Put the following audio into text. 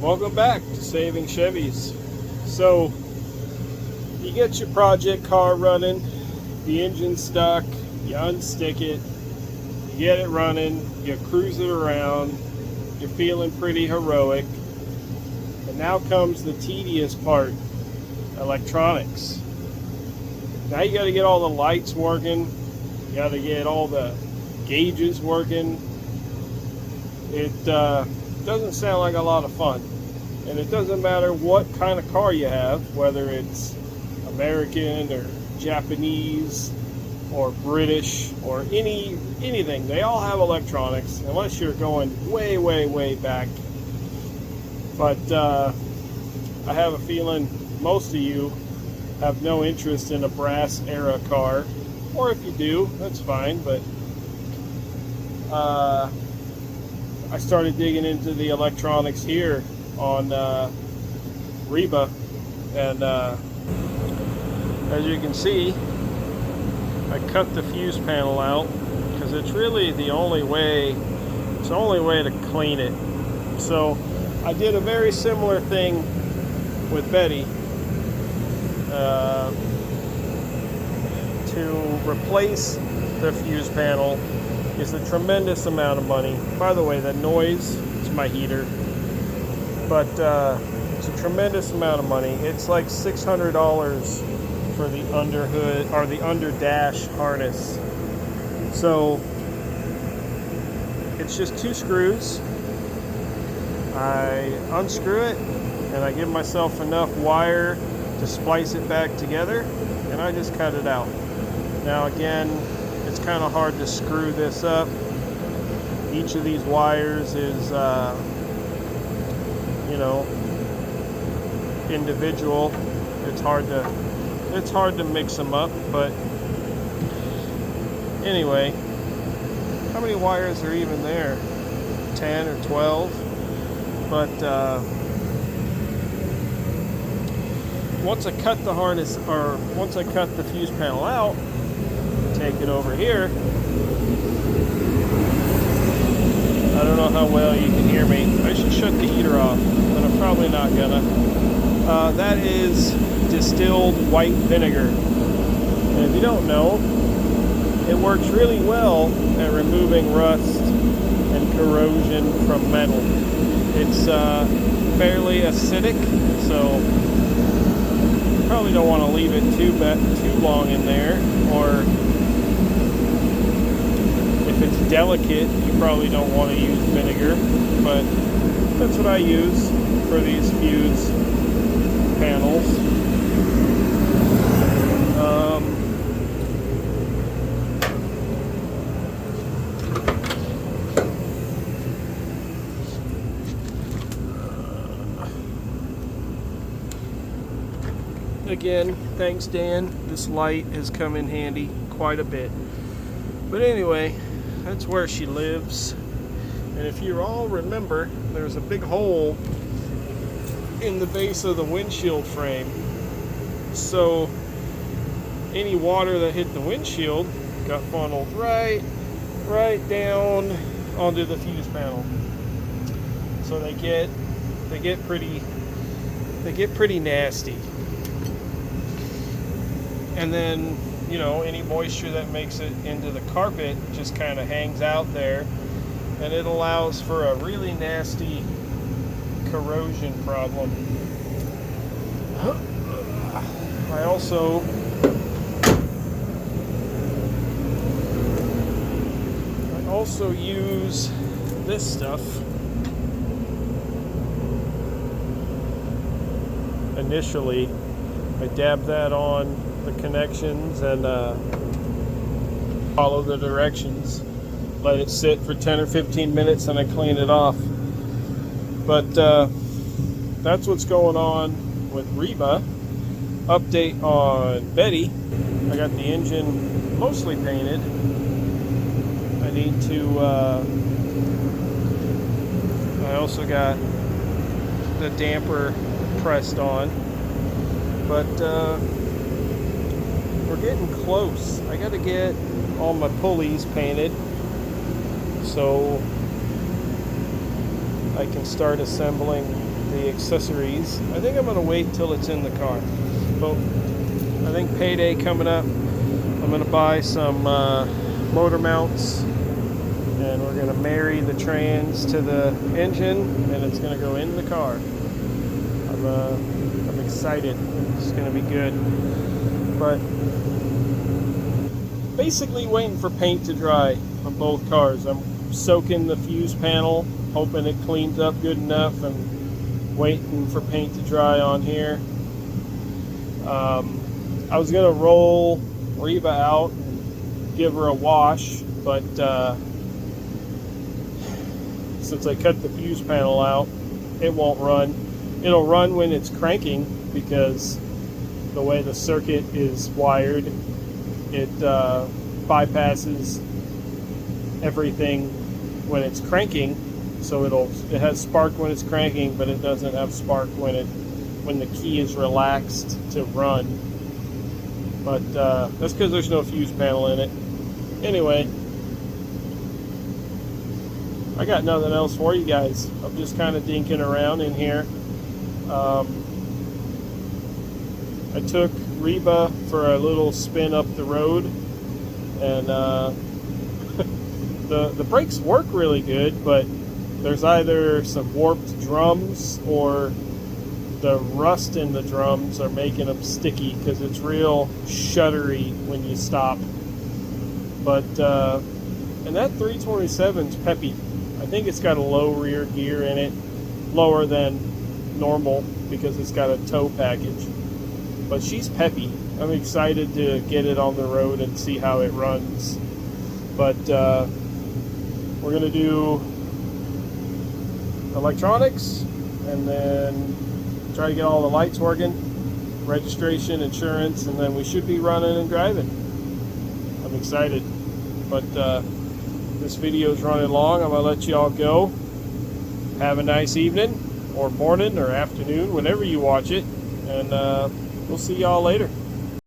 Welcome back to Saving Chevys. So, you get your project car running, the engine's stuck, you unstick it, you get it running, you cruise it around, you're feeling pretty heroic, and now comes the tedious part, electronics. Now you got to get all the lights working, you got to get all the gauges working. It doesn't sound like a lot of fun. And it doesn't matter what kind of car you have, whether it's American or Japanese or British or anything. They all have electronics, unless you're going way back. But I have a feeling most of you have no interest in a brass era car. Or if you do, that's fine. But I started digging into the electronics here on Reba, and as you can see, I cut the fuse panel out because it's really the only way to clean it. So I did a very similar thing with Betty. To replace the fuse panel is a tremendous amount of money. By the way, that noise is my heater. But it's a tremendous amount of money. It's like $600 for the underhood or the under dash harness. So it's just 2 screws. I unscrew it and I give myself enough wire to splice it back together, and I just cut it out. Now again, it's kind of hard to screw this up. Each of these wires is individual. It's hard to mix them up, but anyway, how many wires are even there? 10 or 12. But once I cut the harness, or once I cut the fuse panel out, take it over here. I don't know how well you can hear me. I should shut the heater off, but I'm probably not gonna. That is distilled white vinegar. And if you don't know, it works really well at removing rust and corrosion from metal. It's fairly acidic, so you probably don't want to leave it too long in there. Or if it's delicate, you probably don't want to use vinegar, but that's what I use for these fuse panels. Again, thanks Dan, this light has come in handy quite a bit. But anyway, that's where she lives. And if you all remember, there's a big hole in the base of the windshield frame. So any water that hit the windshield got funneled right down onto the fuse panel. So they get pretty nasty. And then, any moisture that makes it into the carpet just kind of hangs out there, and it allows for a really nasty corrosion problem. I also use this stuff. Initially, I dab that on the connections and follow the directions. Let it sit for 10 or 15 minutes and I clean it off. But that's what's going on with Reba. Update on Betty. I got the engine mostly painted. I need to I also got the damper pressed on. But we're getting close. I got to get all my pulleys painted. So I can start assembling the accessories. I think I'm going to wait till it's in the car. But I think payday coming up. I'm going to buy some motor mounts, and we're going to marry the trans to the engine, and it's going to go in the car. I'm excited. It's going to be good. But basically waiting for paint to dry on both cars. I'm soaking the fuse panel, hoping it cleans up good enough, and waiting for paint to dry on here. I was going to roll Reba out and give her a wash, but since I cut the fuse panel out, it won't run. It'll run when it's cranking, because the way the circuit is wired, it bypasses everything when it's cranking. So it has spark when it's cranking, but it doesn't have spark when the key is relaxed to run. But that's because there's no fuse panel in it. Anyway, I got nothing else for you guys. I'm just kind of dinking around in here. I took Reba for a little spin up the road, and the brakes work really good, but there's either some warped drums or the rust in the drums are making them sticky, because it's real shuddery when you stop. But and that 327's peppy. I think it's got a low rear gear in it, lower than normal because it's got a tow package. But she's peppy. I'm excited to get it on the road and see how it runs. But we're going to do electronics, and then try to get all the lights working, registration, insurance, and then we should be running and driving. I'm excited. But this video is running long. I'm going to let you all go. Have a nice evening, or morning, or afternoon, whenever you watch it. And we'll see y'all later.